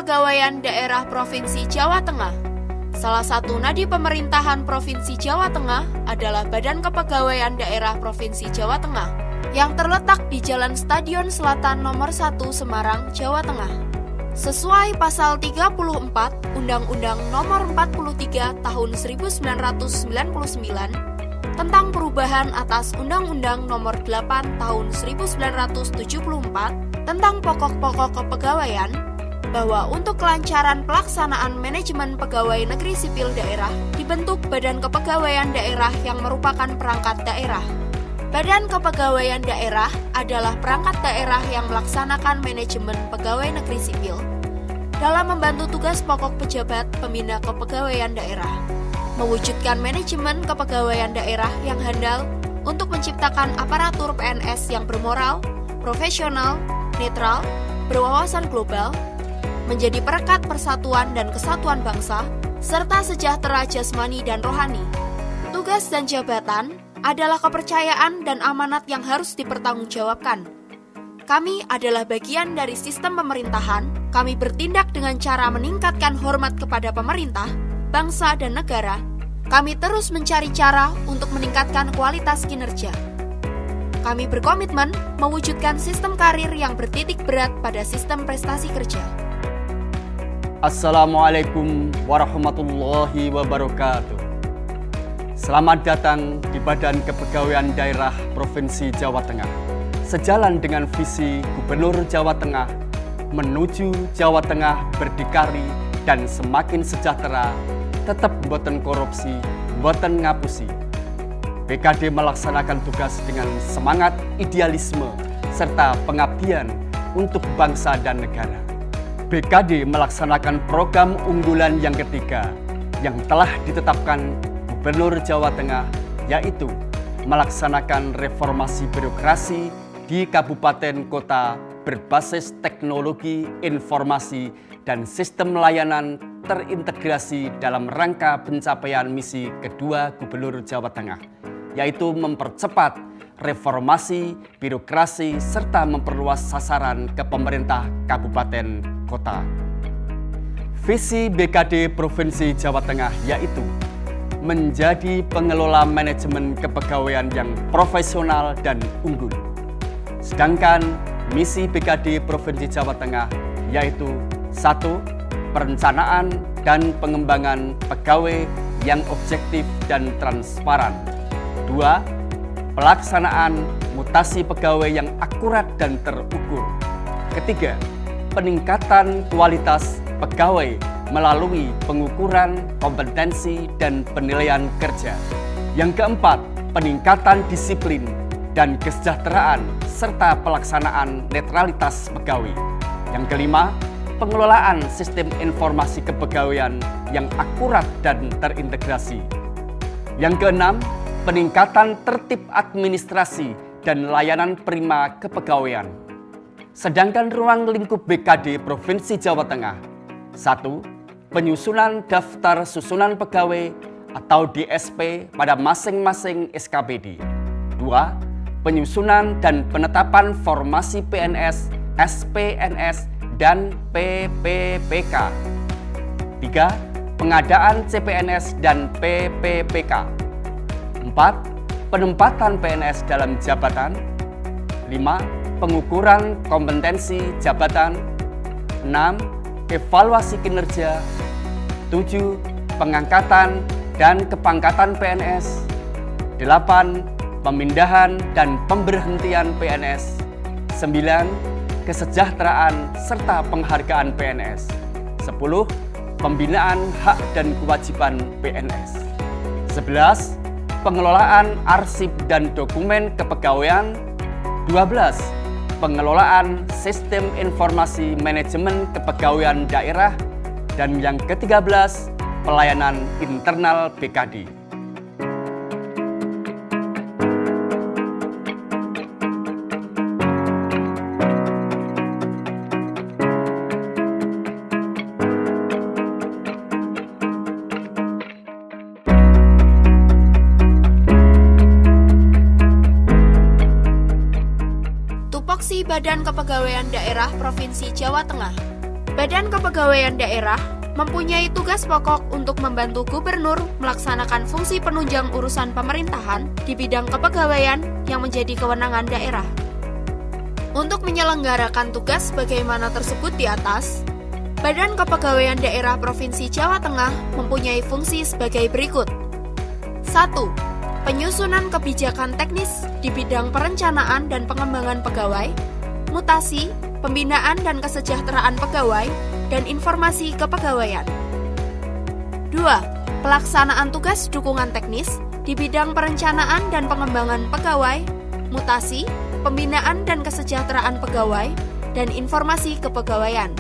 Kepegawaian Daerah Provinsi Jawa Tengah. Salah satu nadi pemerintahan Provinsi Jawa Tengah adalah Badan Kepegawaian Daerah Provinsi Jawa Tengah yang terletak di Jalan Stadion Selatan Nomor 1 Semarang, Jawa Tengah. Sesuai pasal 34 Undang-Undang Nomor 43 Tahun 1999 tentang perubahan atas Undang-Undang Nomor 8 Tahun 1974 tentang pokok-pokok kepegawaian, bahwa untuk kelancaran pelaksanaan manajemen pegawai negeri sipil daerah dibentuk Badan Kepegawaian Daerah yang merupakan perangkat daerah. Badan Kepegawaian Daerah adalah perangkat daerah yang melaksanakan manajemen pegawai negeri sipil dalam membantu tugas pokok pejabat pembina kepegawaian daerah, mewujudkan manajemen kepegawaian daerah yang handal untuk menciptakan aparatur PNS yang bermoral, profesional, netral, berwawasan global, menjadi perekat persatuan dan kesatuan bangsa, serta sejahtera jasmani dan rohani. Tugas dan jabatan adalah kepercayaan dan amanat yang harus dipertanggungjawabkan. Kami adalah bagian dari sistem pemerintahan. Kami bertindak dengan cara meningkatkan hormat kepada pemerintah, bangsa, dan negara. Kami terus mencari cara untuk meningkatkan kualitas kinerja. Kami berkomitmen mewujudkan sistem karir yang bertitik berat pada sistem prestasi kerja. Assalamualaikum warahmatullahi wabarakatuh. Selamat datang di Badan Kepegawaian Daerah Provinsi Jawa Tengah. Sejalan dengan visi Gubernur Jawa Tengah menuju Jawa Tengah berdikari dan semakin sejahtera, tetap mboten korupsi, mboten ngapusi. BKD melaksanakan tugas dengan semangat idealisme serta pengabdian untuk bangsa dan negara. BKD melaksanakan program unggulan yang ketiga yang telah ditetapkan Gubernur Jawa Tengah, yaitu melaksanakan reformasi birokrasi di kabupaten kota berbasis teknologi informasi dan sistem layanan terintegrasi dalam rangka pencapaian misi kedua Gubernur Jawa Tengah, yaitu mempercepat reformasi birokrasi serta memperluas sasaran ke pemerintah kabupaten kota. Visi BKD Provinsi Jawa Tengah yaitu menjadi pengelola manajemen kepegawaian yang profesional dan unggul. Sedangkan misi BKD Provinsi Jawa Tengah yaitu 1. Perencanaan dan pengembangan pegawai yang objektif dan transparan. 2. Pelaksanaan mutasi pegawai yang akurat dan terukur. Ketiga, peningkatan kualitas pegawai melalui pengukuran kompetensi dan penilaian kerja. Yang keempat, peningkatan disiplin dan kesejahteraan serta pelaksanaan netralitas pegawai. Yang kelima, pengelolaan sistem informasi kepegawaian yang akurat dan terintegrasi. Yang keenam, peningkatan tertib administrasi dan layanan prima kepegawaian. Sedangkan ruang lingkup BKD Provinsi Jawa Tengah: 1. Penyusunan daftar susunan pegawai atau DSP pada masing-masing SKPD. 2. Penyusunan dan penetapan formasi PNS, SPNS, dan PPPK. 3. Pengadaan CPNS dan PPPK. 4. Penempatan PNS dalam jabatan. 5. Pengukuran kompetensi jabatan. 6. Evaluasi kinerja. 7. Pengangkatan dan kepangkatan PNS. 8. Pemindahan dan pemberhentian PNS. 9. Kesejahteraan serta penghargaan PNS. 10. Pembinaan hak dan kewajiban PNS. 11. Pengelolaan arsip dan dokumen kepegawaian. 12. Pengelolaan sistem informasi manajemen kepegawaian daerah. Dan yang ke-13, pelayanan internal BKD. Tupoksi Badan Kepegawaian Daerah Provinsi Jawa Tengah. Badan Kepegawaian Daerah mempunyai tugas pokok untuk membantu gubernur melaksanakan fungsi penunjang urusan pemerintahan di bidang kepegawaian yang menjadi kewenangan daerah. Untuk menyelenggarakan tugas sebagaimana tersebut di atas, Badan Kepegawaian Daerah Provinsi Jawa Tengah mempunyai fungsi sebagai berikut. 1. Penyusunan kebijakan teknis di bidang perencanaan dan pengembangan pegawai, mutasi, pembinaan dan kesejahteraan pegawai, dan informasi kepegawaian. 2. Pelaksanaan tugas dukungan teknis di bidang perencanaan dan pengembangan pegawai, mutasi, pembinaan dan kesejahteraan pegawai, dan informasi kepegawaian.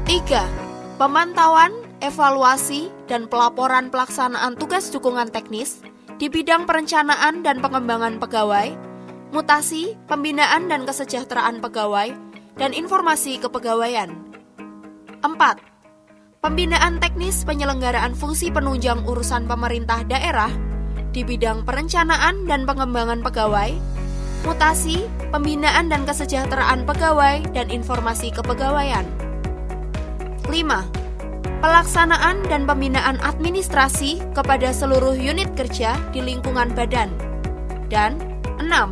3. Pemantauan, evaluasi, dan pelaporan pelaksanaan tugas dukungan teknis di bidang perencanaan dan pengembangan pegawai, mutasi, pembinaan dan kesejahteraan pegawai, dan informasi kepegawaian. 4. Pembinaan teknis penyelenggaraan fungsi penunjang urusan pemerintah daerah di bidang perencanaan dan pengembangan pegawai, mutasi, pembinaan dan kesejahteraan pegawai, dan informasi kepegawaian. 5. Pelaksanaan dan pembinaan administrasi kepada seluruh unit kerja di lingkungan badan. Dan 6.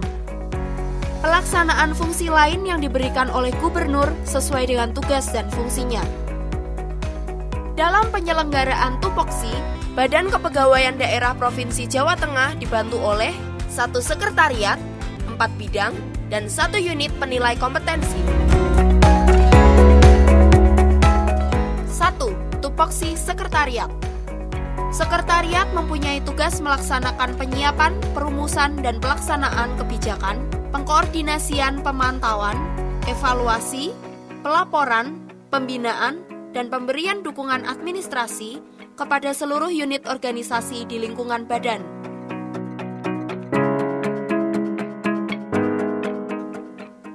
Pelaksanaan fungsi lain yang diberikan oleh gubernur sesuai dengan tugas dan fungsinya. Dalam penyelenggaraan tupoksi, Badan Kepegawaian Daerah Provinsi Jawa Tengah dibantu oleh 1 sekretariat, 4 bidang, dan 1 unit penilai kompetensi. 1. Tupoksi Sekretariat. Sekretariat mempunyai tugas melaksanakan penyiapan, perumusan, dan pelaksanaan kebijakan, pengkoordinasian pemantauan, evaluasi, pelaporan, pembinaan, dan pemberian dukungan administrasi kepada seluruh unit organisasi di lingkungan badan.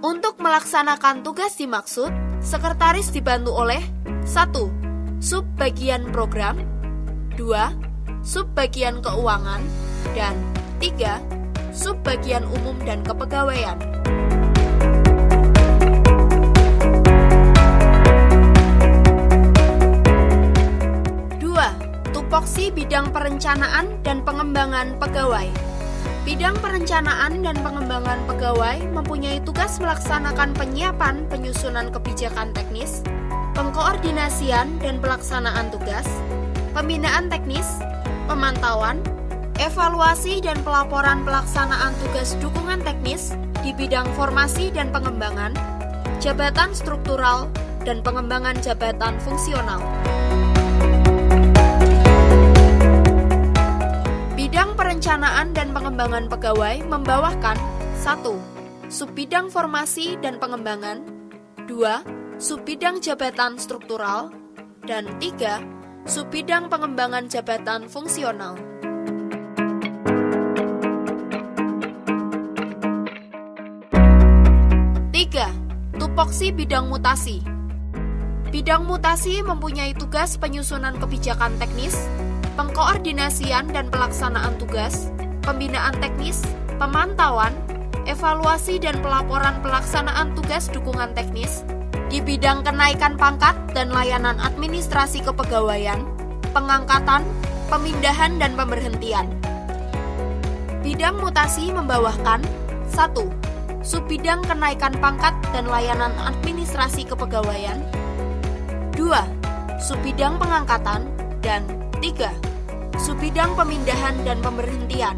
Untuk melaksanakan tugas dimaksud, sekretaris dibantu oleh 1. Subbagian program, 2. Subbagian keuangan, dan 3. Subbagian umum dan kepegawaian. 2. Tupoksi bidang perencanaan dan pengembangan pegawai. Bidang perencanaan dan pengembangan pegawai mempunyai tugas melaksanakan penyiapan penyusunan kebijakan teknis, pengkoordinasian dan pelaksanaan tugas, pembinaan teknis, pemantauan, evaluasi dan pelaporan pelaksanaan tugas dukungan teknis di bidang formasi dan pengembangan, jabatan struktural, dan pengembangan jabatan fungsional. Bidang perencanaan dan pengembangan pegawai membawahkan 1. Subbidang formasi dan pengembangan, 2. Subbidang jabatan struktural, dan 3. Subbidang pengembangan jabatan fungsional. 3. Tupoksi bidang mutasi. Bidang mutasi mempunyai tugas penyusunan kebijakan teknis, pengkoordinasian dan pelaksanaan tugas, pembinaan teknis, pemantauan, evaluasi dan pelaporan pelaksanaan tugas dukungan teknis, di bidang kenaikan pangkat dan layanan administrasi kepegawaian, pengangkatan, pemindahan dan pemberhentian. Bidang mutasi membawahkan 1. Subbidang kenaikan pangkat dan layanan administrasi kepegawaian, 2. Subbidang pengangkatan, dan 3. Subbidang pemindahan dan pemberhentian.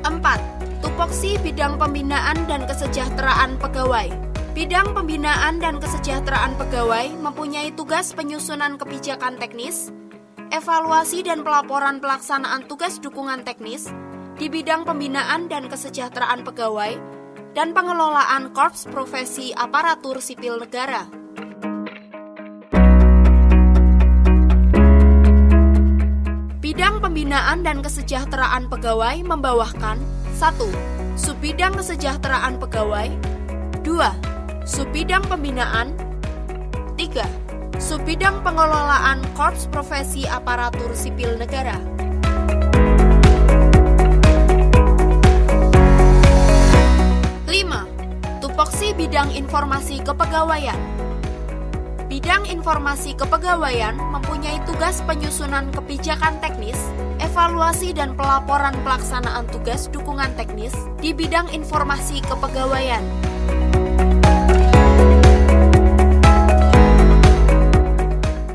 4. Tupoksi bidang pembinaan dan kesejahteraan pegawai. Bidang pembinaan dan kesejahteraan pegawai mempunyai tugas penyusunan kebijakan teknis, evaluasi dan pelaporan pelaksanaan tugas dukungan teknis di bidang pembinaan dan kesejahteraan pegawai dan pengelolaan korps profesi aparatur sipil negara. Bidang pembinaan dan kesejahteraan pegawai membawahkan 1. Subbidang kesejahteraan pegawai, 2. Subbidang pembinaan, 3. Subbidang pengelolaan korps profesi aparatur sipil negara. bidang informasi kepegawaian. Bidang informasi kepegawaian mempunyai tugas penyusunan kebijakan teknis, evaluasi dan pelaporan pelaksanaan tugas dukungan teknis di bidang informasi kepegawaian.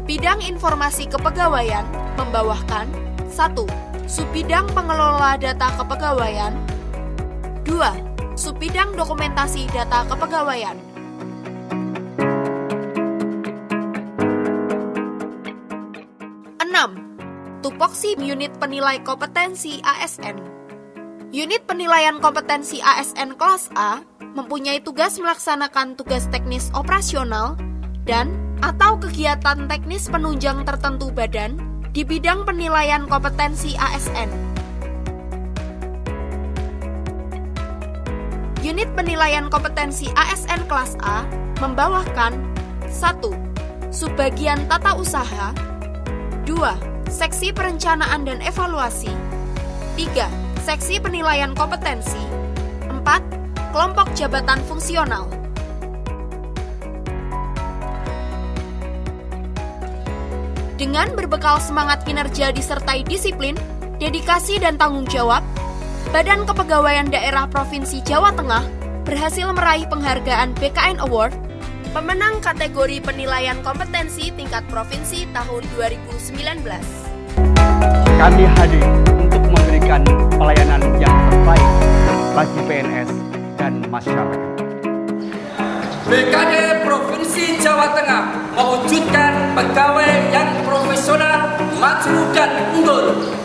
Bidang informasi kepegawaian membawakan 1. Subbidang pengelola data kepegawaian. 2. Subbidang dokumentasi data kepegawaian. 6. Tupoksi unit penilai kompetensi ASN. Unit penilaian kompetensi ASN kelas A mempunyai tugas melaksanakan tugas teknis operasional dan atau kegiatan teknis penunjang tertentu badan di bidang penilaian kompetensi ASN. Unit penilaian kompetensi ASN kelas A membawakan 1. Subbagian tata usaha. 2. Seksi perencanaan dan evaluasi. 3. Seksi penilaian kompetensi. 4. Kelompok jabatan fungsional. Dengan berbekal semangat kinerja disertai disiplin, dedikasi dan tanggung jawab, Badan Kepegawaian Daerah Provinsi Jawa Tengah berhasil meraih penghargaan BKN Award, pemenang kategori penilaian kompetensi tingkat provinsi tahun 2019. Kami hadir untuk memberikan pelayanan yang terbaik bagi PNS dan masyarakat. BKD Provinsi Jawa Tengah mewujudkan pegawai yang profesional, maju dan unggul.